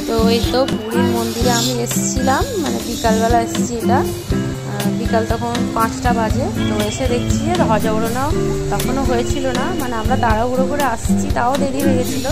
তো এই তো পুরীর মন্দিরে আমি এসেছিলাম, মানে বিকালবেলা এসেছি। এটা বিকাল তখন 5টা বাজে। তো এসে দেখছি যে ধ্বজা ওড়ানো তখনও হয়েছিল না, মানে আমরা তাড়াহুড়ো করে আসছি, তাও দেরি হয়ে গেছিলো।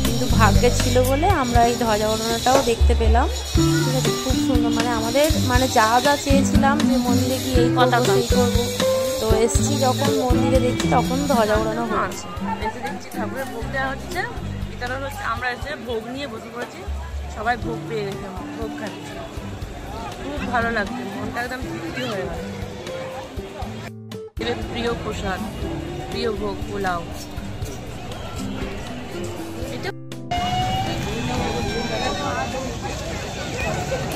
কিন্তু ভাগ্যে ছিল বলে আমরা এই ধ্বজা ওড়ানোটাও দেখতে পেলাম। ঠিক আছে, খুব সুন্দর, মানে আমাদের মানে যা যা চেয়েছিলাম যে মন্দিরে গিয়ে এই করবো সেই করবো। তো এসছি যখন মন্দিরে দেখছি তখন ধ্বজা ওড়ানো হচ্ছে। এসে দেখছি ঠাকুরের ভোগ দেওয়া হচ্ছে, কারণ হচ্ছে আমরা এসে ভোগ নিয়ে বসে পড়েছি, সবাই ভোগ পেয়ে গেছে, ভোগ খাচ্ছি, খুব ভালো লাগছে, মনটা একদম তৃপ্তি হয়ে গেল। প্রিয় প্রসাদ, প্রিয় ভোগ পোলাও।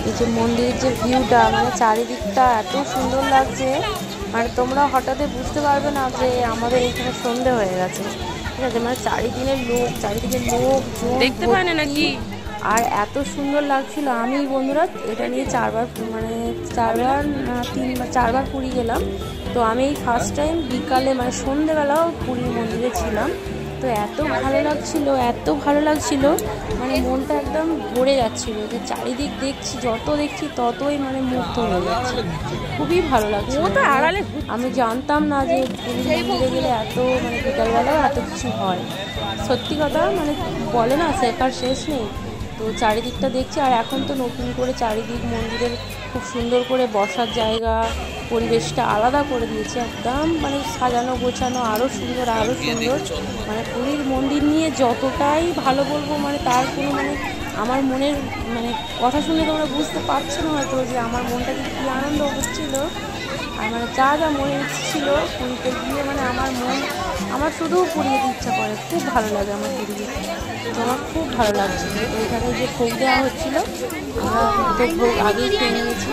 এই যে মন্দিরের যে ভিউটা, মানে চারিদিকটা এত সুন্দর লাগছে, মানে তোমরা হঠাৎই বুঝতে পারবে না যে আমাদের এখানে সন্ধে হয়ে গেছে। ঠিক আছে, মানে চারিদিকে লোক দেখতে পায় না নাকি, আর এত সুন্দর লাগছিল। আমি বন্ধুরা এটা নিয়ে চারবার পুরী গেলাম। তো আমি এই ফার্স্ট টাইম বিকালে মানে সন্ধেবেলাও পুরীর মন্দিরে ছিলাম। তো এত ভালো লাগছিল, মানে মনটা একদম ভরে যাচ্ছিল যে চারিদিক দেখছি, যত দেখছি ততই মানে মুগ্ধ হয়ে যাচ্ছে, খুবই ভালো লাগছে। আমি জানতাম না যে পুরীর মন্দিরে গেলে এত মানে বিকালবেলাও এত কিছু হয়। সত্যি কথা, মানে বলে না শেখার শেষ নেই। তো চারিদিকটা দেখছি, আর এখন তো নতুন করে চারিদিক মন্দিরের খুব সুন্দর করে বসার জায়গা, পরিবেশটা আলাদা করে দিয়েছে একদম, মানে সাজানো গোছানো আরও সুন্দর। মানে পুরীর মন্দির নিয়ে যতটাই ভালো বলবো, মানে তার কোনো মানে আমার মনের মানে কথা শুনে তোমরা বুঝতে পারছো না হয়তো যে আমার মনটাকে কী আনন্দ হচ্ছিলো। আর মানে যা মনে ছিল পুরীতে গিয়ে, মানে আমার শুধু পুরী যেতে ইচ্ছা করে, খুব ভালো লাগে আমার পুরী যেতে। তো আমার খুব ভালো লাগছে। ওইখানে যে ভোগ দেওয়া হচ্ছিলো, আমরা তো ভোগ আগেই খেয়ে নিয়েছি।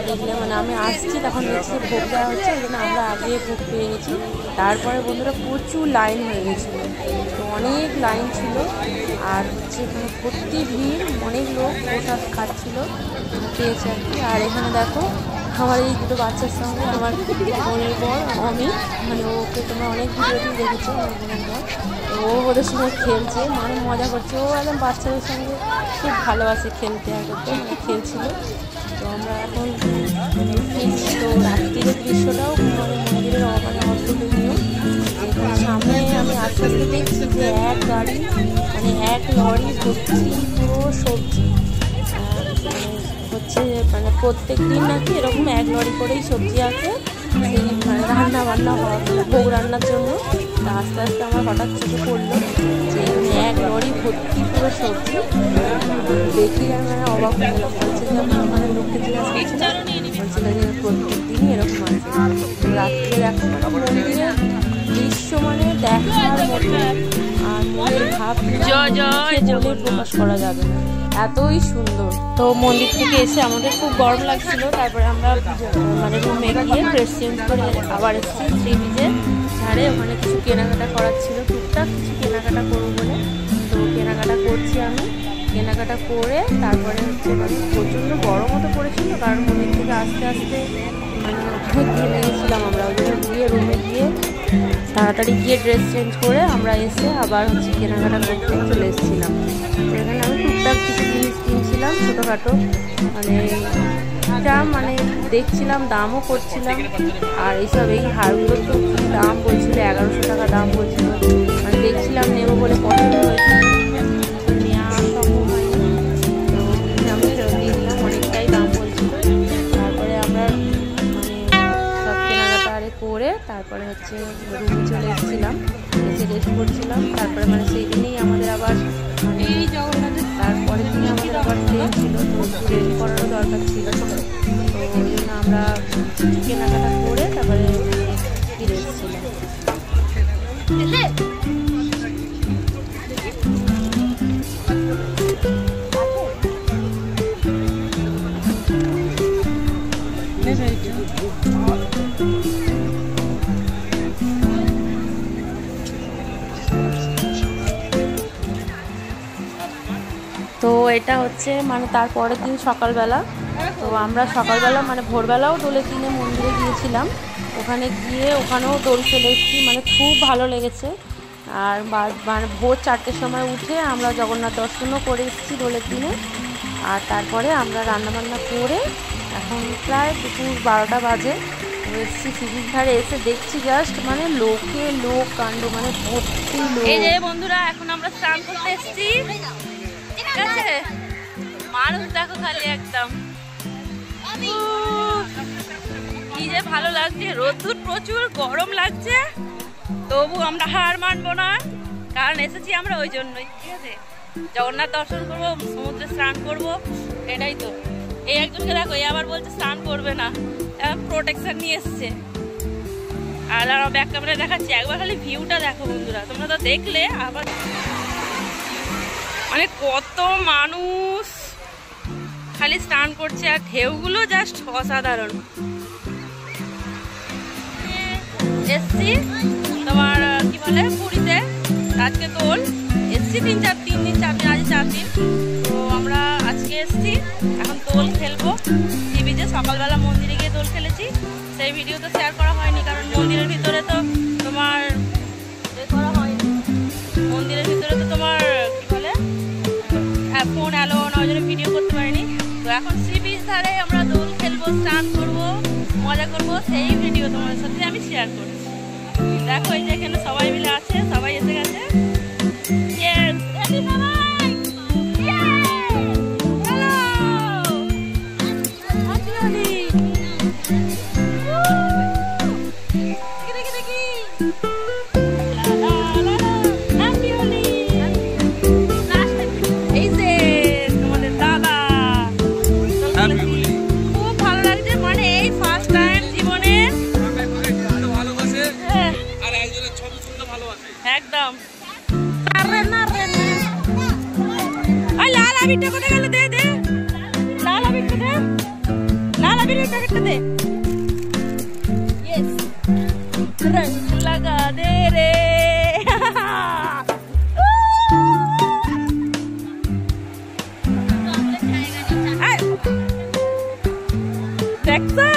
দেখলে মানে আমি আসছি তখন দেখছি ভোগ দেওয়া হচ্ছে, ওই জন্য আমরা আগে ভোগ পেয়ে গেছি। তারপরে বন্ধুরা প্রচুর লাইন হয়ে গেছিলো, তো অনেক লাইন ছিল, আর হচ্ছে এখানে ভর্তি ভিড়, অনেক লোক প্রসাদ খাচ্ছিলো, পেয়েছে আর কি। আর এখানে দেখো আমার এই দুটো বাচ্চার সঙ্গে আমার বোনের বর অমিত, মানে ওকে তোমরা অনেক ভিডিওতেই দেখেছো, আমার বোনের বর। তো ও ওদের সঙ্গে খেলছে, মানে মজা করছে। ও একদম বাচ্চাদের সঙ্গে খুব ভালোবাসে খেলতে, মানে খেলছিল। তো আমরা এখন ফিরছি। তো রাত্রির দৃশ্যটাও মানে মন্দিরের মানে অদ্ভুতনীয়। সামনে আমি আস্তে আস্তে দেখছি যে এক গাড়ি, মানে এক লরি ভর্তি পুরো সবজি হচ্ছে, মানে প্রত্যেক দিন নাকি এরকম এক লরি করেই সবজি আছে, সেই মানে রান্না বান্না হওয়া, ভোগ রান্নার জন্য। আস্তে আস্তে আমার হঠাৎ চোখে পড়লো যে এক লরি ভর্তি পুরো সবজি। দেখি মানে অবাক হয়ে গেলাম। বলছে যে মানে লোককে জিজ্ঞাসা করছিলাম, বলছিল যে প্রত্যেক দিনই এরকম আছে। রাত্রে দেখো মন্দিরের দৃশ্য মানে দেখার মতো, আর মনের ভাব বলে প্রকাশ করা যাবে না, এতই সুন্দর। তো মন্দির থেকে এসে আমাদের খুব গরম লাগছিল, তারপরে আমরা মানে রুমে গিয়ে ড্রেস চেঞ্জ করে আবার এসেছি সি বিচে ধারে। ওখানে কিছু কেনাকাটা করার ছিল, টুকটাক কিছু কেনাকাটা করবো বলে। তো কেনাকাটা করছি আমি, কেনাকাটা করে তারপরে হচ্ছে মানে প্রচণ্ড গরমও তো পড়েছিল, কারণ মন্দির থেকে আস্তে আস্তে মানে ঘেমে গেছিলাম আমরা। ওই জন্য গিয়ে রুমে গিয়ে তাড়াতাড়ি গিয়ে ড্রেস চেঞ্জ করে আমরা এসে আবার হচ্ছে কেনাকাটা করতে চলে এসেছিলাম। তো এখানে আমি টুকটাক কিছু জিনিস কিনছিলাম ছোটোখাটো, মানে যা মানে দেখছিলাম, দামও করছিলাম। আর এইসব এই হারগুলোর তো দাম বলছিল 1100 টাকা দাম বলছিল, মানে দেখছিলাম নেবো বলে পছন্দ হয়েছে, নেওয়া সম্ভব হয়নি। তো আমি ফেরত দিয়ে দিলাম, অনেকটাই দাম বলছিল। তারপরে আমরা মানে সব কেনাকাটা করে তারপরে হচ্ছে রুমে চলে এসেছিলাম, এসে রেস্ট করছিলাম। তারপরে মানে সেই দিনেই আমাদের আবার মানে তারপরের দিনে আমাদের আবার ট্রেন ছিল, তো একটু রেডি করারও দরকার ছিল। তো ওই জন্য আমরা কেনাকাটা করে তারপরে ফিরে এসেছিলাম। তো এটা হচ্ছে মানে তারপরের দিন সকালবেলা। তো আমরা সকালবেলা মানে ভোরবেলাও দোলের দিনে মন্দিরে গিয়েছিলাম, ওখানে গিয়ে ওখানেও দোল ফেলে এসেছি, মানে খুব ভালো লেগেছে। আর মানে ভোর 4টের সময় উঠে আমরা জগন্নাথ দর্শনও করে এসেছি দোলের দিনে। আর তারপরে আমরা রান্নাবান্না করে এখন প্রায় দুপুর 12টা বাজে এসেছি সিঁড়ির ধারে। এসে দেখছি জাস্ট মানে লোকে লোক কাণ্ড, মানে ভর্তি লোক। এই যে বন্ধুরা এখন আমরা স্নান করতে এসেছি, ঠিক আছে? মানুষ দেখো খালি একদম, কি যে ভালো লাগছে। রোদ্দুর প্রচুর, গরম লাগছে, তবু আমরা হার মানবো না, কারণ এসেছি আমরা ওই জন্যই, ঠিক আছে? জগন্নাথ দর্শন করবো, সমুদ্রে স্নান করবো, এটাই তো। এই একজনকে দেখো, এই আবার বলছে স্নান করবে না, প্রোটেকশন নিয়ে এসছে। আর আমার ব্যাক ক্যামেরায় দেখাচ্ছি, একবার খালি ভিউটা দেখো বন্ধুরা, তোমরা তো দেখলে। আবার মানে কত মানুষ খালি স্নান করছে, আর ঢেউগুলো জাস্ট অসাধারণ। এসছি তোমার কি বলে পুরীতে, আজকে দোল, এসছি 3 দিন 4 দিন, আজ 4 দিন। তো আমরা আজকে এসছি, এখন দোল খেলবো সি বিচে। সকালবেলা মন্দিরে গিয়ে দোল খেলেছি, সেই ভিডিও তো শেয়ার করা হয়নি, কারণ মন্দিরের ভিতরে তো তোমার করা হয়নি। মন্দিরের ভিতরে তো তোমার কি বলে ফোন অ্যালো না, ওই জন্য ভিডিও করতে পারিনি। তো এখন সি বিচ ধারে আমরা দোল খেলবো, স্নান করবো, মজা করবো, সেই ভিডিও তোমাদের সাথে আমি শেয়ার করছি। দেখো এই যে এখানে সবাই মিলে আছে, সবাই এসে গেছে। খুব ভালো লাগছে, মানে এই ফার্স্ট টাইম জীবনে একদম। লাল আবিরটা কোথায় গেল? দে দে লাল আবিরটা, দে লাল আবিরের প্যাকেটটা দে। ইয়েস, রং লাগা দে রে। দেখছো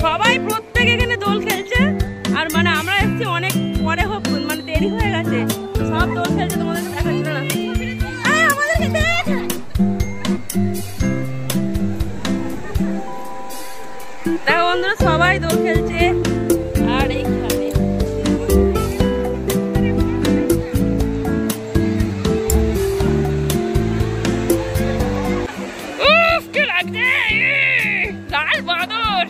সবাই, প্রত্যেক এখানে দোল খেলছে। আর মানে আমরা এসেছি অনেক পরে, হোক মানে দেরি হয়ে গেছে, সব দোল খেলছে, তোমাদের দেখাচ্ছিল না। দেখো বন্ধুরা সবাই দোল খেলছে, আর এইখানে লাল বাদর।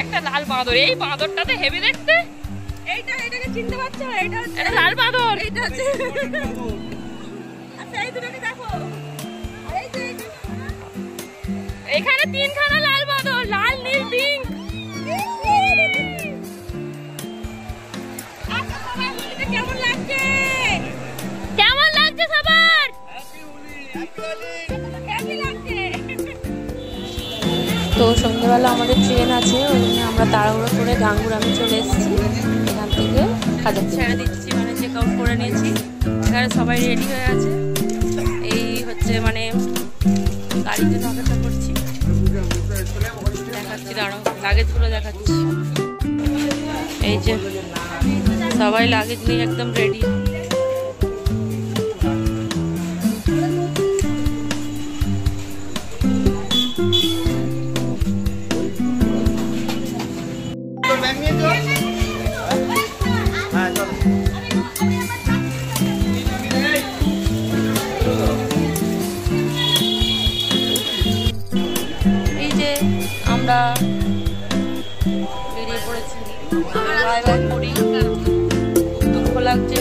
একটা লাল বাঁদর, এই বাঁদরটাতে হেভি দেখতে। এটাকে চিনতে পারছো? এটা হচ্ছে লাল বাঁদর, এটা হচ্ছে। আচ্ছা এই দুটোকে দেখো, এখানে 3খানা লাল বাঁদর, লাল নীল পিঙ্ক। কেমন লাগছে? কেমন লাগছে সবার? তো সন্ধ্যেবেলা আমাদের ট্রেন আছে, ওই জন্য আমরা তাড়াহুড়ো করে গাঙ্গুরামে চলে এসেছি। এখান থেকে হাজার ছেড়ে দিচ্ছি, মানে চেক আউট করে নিয়েছি, এখানে সবাই রেডি হয়ে আছে। এই হচ্ছে মানে গাড়ির জন্য অপেক্ষা করছি। দেখাচ্ছি, দাঁড়াও লাগেজগুলো দেখাচ্ছি। এই যে সবাই লাগেজ নিয়ে একদম রেডি। এই যে আমরা বেরিয়ে পড়েছি, বাই বাই করি, দুঃখ লাগছে।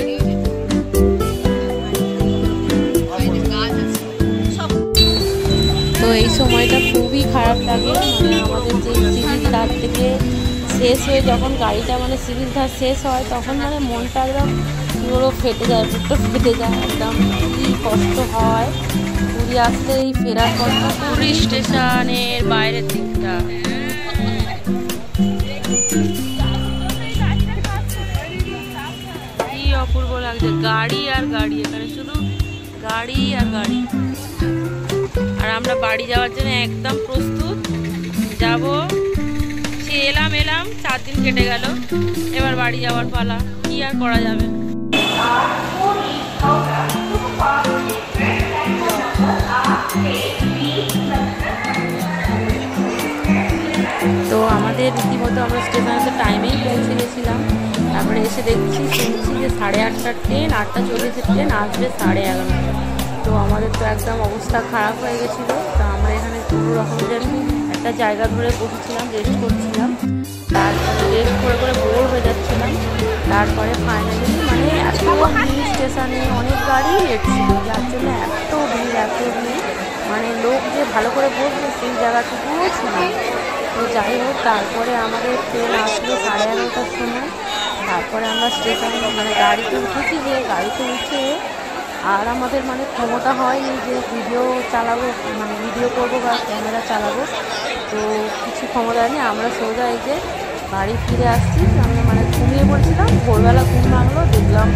তো এই সময়টা খুবই খারাপ লাগে, মানে আমাদের যে সিরিজ ধার থেকে শেষ হয়ে যখন গাড়িটা মানে সিরিজ ধার শেষ হয়, তখন মানে মনটা একদম পুরো ফেটে যায়, বুকটা ফেটে যায়, একদম কি কষ্ট হয়। পুরী আসলে এই ফেরার পথটা পুরী স্টেশনের বাইরের দিকটা। কি অপূর্ব লাগছে, গাড়ি আর গাড়ি, এখানে শুধু গাড়ি আর গাড়ি। আর আমরা বাড়ি যাওয়ার জন্য একদম প্রস্তুত, যাব। সে এলাম 4 দিন কেটে গেল, এবার বাড়ি যাওয়ার পালা, কি আর করা যাবে। তো আমাদের রীতিমতো আমরা স্টেশনে টাইমেই পৌঁছে গেছিলাম। তারপরে এসে দেখছি শুনছি যে 8:30টার ট্রেন, 8:40-এর ট্রেন আসবে 11:30। তো আমাদের তো একদম অবস্থা খারাপ হয়ে গেছিলো। তো আমরা এখানে কোনো রকমের একটা জায়গা ধরে বসেছিলাম, রেস্ট করছিলাম। তারপরে রেস্ট করে বোর হয়ে যাচ্ছিলাম। তারপরে ফাইনালি মানে এত ভিড়, স্টেশনে অনেক গাড়ি লেট ছিল, যার জন্য এত ভিড় মানে লোক যে ভালো করে বসবে সেই জায়গাটুকুও ছিল। তো যাই হোক, তারপরে আমাদের ট্রেন আসলো 11:30টার সময়। তারপরে আমরা স্টেশন মানে গাড়িতে উঠেছি, যে গাড়িতে উঠে আর আমাদের মানে ক্ষমতা হয়নি যে ভিডিও চালাবো, মানে ভিডিও করবো বা ক্যামেরা চালাবো। তো কিছু ক্ষমতা নেই, আমরা সোজা এই যে বাড়ি ফিরে আসছি। আমরা মানে ঘুমিয়ে পড়েছিলাম, ভোরবেলা ঘুম ভাঙলো, দেখলাম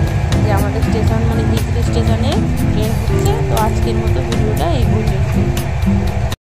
যে আমাদের স্টেশন মানে হিজলি স্টেশনে ট্রেন হচ্ছে। তো আজকের মতো ভিডিওটা এই পর্যন্ত।